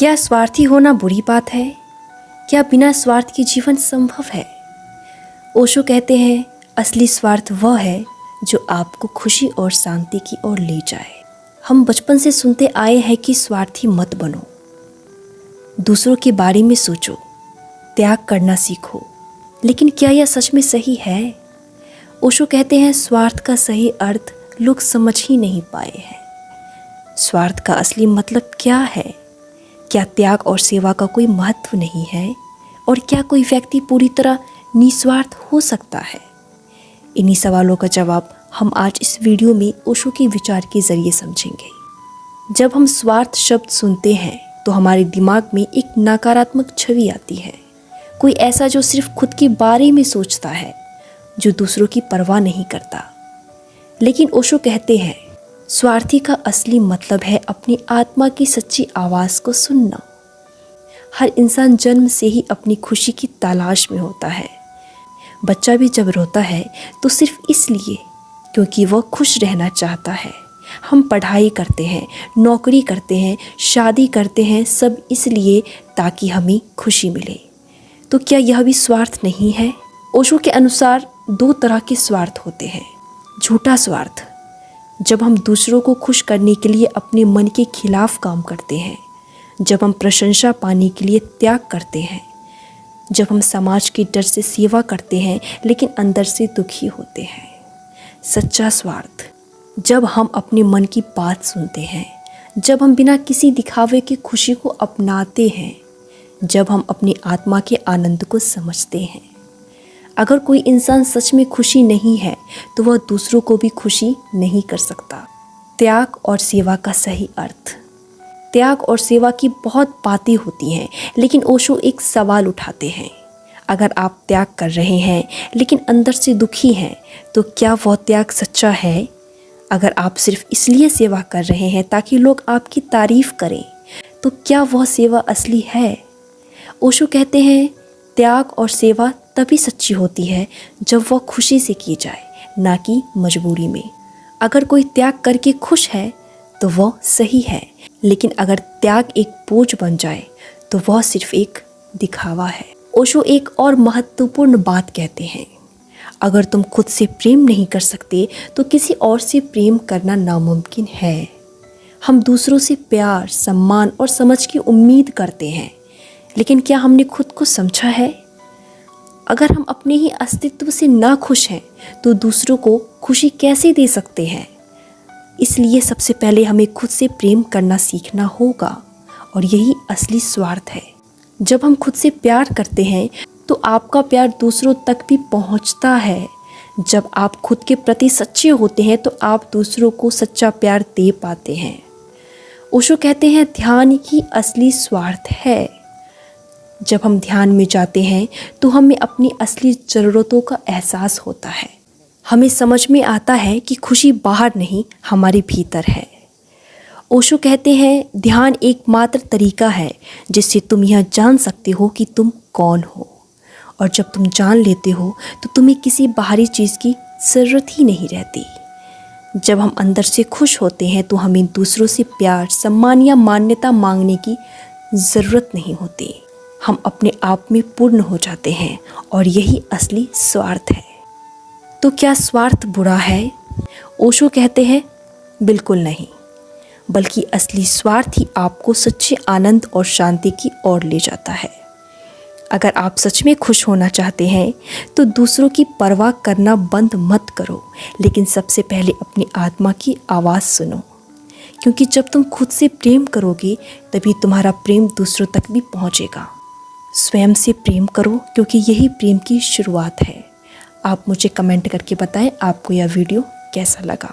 क्या स्वार्थी होना बुरी बात है? क्या बिना स्वार्थ के जीवन संभव है? ओशो कहते हैं, असली स्वार्थ वह है जो आपको खुशी और शांति की ओर ले जाए। हम बचपन से सुनते आए हैं कि स्वार्थी मत बनो, दूसरों के बारे में सोचो, त्याग करना सीखो। लेकिन क्या यह सच में सही है? ओशो कहते हैं, स्वार्थ का सही अर्थ लोग समझ ही नहीं पाए हैं। स्वार्थ का असली मतलब क्या है? क्या त्याग और सेवा का कोई महत्व नहीं है? और क्या कोई व्यक्ति पूरी तरह निस्वार्थ हो सकता है? इन्हीं सवालों का जवाब हम आज इस वीडियो में ओशो के विचार के जरिए समझेंगे। जब हम स्वार्थ शब्द सुनते हैं तो हमारे दिमाग में एक नकारात्मक छवि आती है। कोई ऐसा जो सिर्फ खुद के बारे में सोचता है, जो दूसरों की परवाह नहीं करता। लेकिन ओशो कहते हैं, स्वार्थी का असली मतलब है अपनी आत्मा की सच्ची आवाज़ को सुनना। हर इंसान जन्म से ही अपनी खुशी की तलाश में होता है। बच्चा भी जब रोता है तो सिर्फ इसलिए क्योंकि वह खुश रहना चाहता है। हम पढ़ाई करते हैं, नौकरी करते हैं, शादी करते हैं, सब इसलिए ताकि हमें खुशी मिले। तो क्या यह भी स्वार्थ नहीं है? ओशो के अनुसार दो तरह के स्वार्थ होते हैं। झूठा स्वार्थ, जब हम दूसरों को खुश करने के लिए अपने मन के खिलाफ काम करते हैं, जब हम प्रशंसा पाने के लिए त्याग करते हैं, जब हम समाज के डर से सेवा करते हैं लेकिन अंदर से दुखी होते हैं। सच्चा स्वार्थ, जब हम अपने मन की बात सुनते हैं, जब हम बिना किसी दिखावे की खुशी को अपनाते हैं, जब हम अपनी आत्मा के आनंद को समझते हैं। अगर कोई इंसान सच में खुशी नहीं है तो वह दूसरों को भी खुशी नहीं कर सकता। त्याग और सेवा का सही अर्थ। त्याग और सेवा की बहुत बातें होती हैं, लेकिन ओशो एक सवाल उठाते हैं। अगर आप त्याग कर रहे हैं लेकिन अंदर से दुखी हैं, तो क्या वह त्याग सच्चा है? अगर आप सिर्फ इसलिए सेवा कर रहे हैं ताकि लोग आपकी तारीफ करें, तो क्या वह सेवा असली है? ओशो कहते हैं, त्याग और सेवा तभी सच्ची होती है जब वह खुशी से की जाए, ना कि मजबूरी में। अगर कोई त्याग करके खुश है तो वह सही है, लेकिन अगर त्याग एक बोझ बन जाए तो वह सिर्फ एक दिखावा है। ओशो एक और महत्वपूर्ण बात कहते हैं, अगर तुम खुद से प्रेम नहीं कर सकते तो किसी और से प्रेम करना नामुमकिन है। हम दूसरों से प्यार, सम्मान और समझ की उम्मीद करते हैं, लेकिन क्या हमने खुद को समझा है? अगर हम अपने ही अस्तित्व से ना खुश हैं तो दूसरों को खुशी कैसे दे सकते हैं? इसलिए सबसे पहले हमें खुद से प्रेम करना सीखना होगा, और यही असली स्वार्थ है। जब हम खुद से प्यार करते हैं तो आपका प्यार दूसरों तक भी पहुंचता है। जब आप खुद के प्रति सच्चे होते हैं तो आप दूसरों को सच्चा प्यार दे पाते हैं। ओशो कहते हैं, ध्यान ही असली स्वार्थ है। जब हम ध्यान में जाते हैं तो हमें अपनी असली ज़रूरतों का एहसास होता है। हमें समझ में आता है कि खुशी बाहर नहीं, हमारे भीतर है। ओशो कहते हैं, ध्यान एकमात्र तरीका है जिससे तुम यह जान सकते हो कि तुम कौन हो। और जब तुम जान लेते हो तो तुम्हें किसी बाहरी चीज़ की ज़रूरत ही नहीं रहती। जब हम अंदर से खुश होते हैं तो हमें दूसरों से प्यार, सम्मान या मान्यता मांगने की ज़रूरत नहीं होती। हम अपने आप में पूर्ण हो जाते हैं, और यही असली स्वार्थ है। तो क्या स्वार्थ बुरा है? ओशो कहते हैं, बिल्कुल नहीं, बल्कि असली स्वार्थ ही आपको सच्चे आनंद और शांति की ओर ले जाता है। अगर आप सच में खुश होना चाहते हैं तो दूसरों की परवाह करना बंद मत करो, लेकिन सबसे पहले अपनी आत्मा की आवाज़ सुनो। क्योंकि जब तुम खुद से प्रेम करोगे तभी तुम्हारा प्रेम दूसरों तक भी पहुंचेगा। स्वयं से प्रेम करो, क्योंकि यही प्रेम की शुरुआत है। आप मुझे कमेंट करके बताएं आपको यह वीडियो कैसा लगा।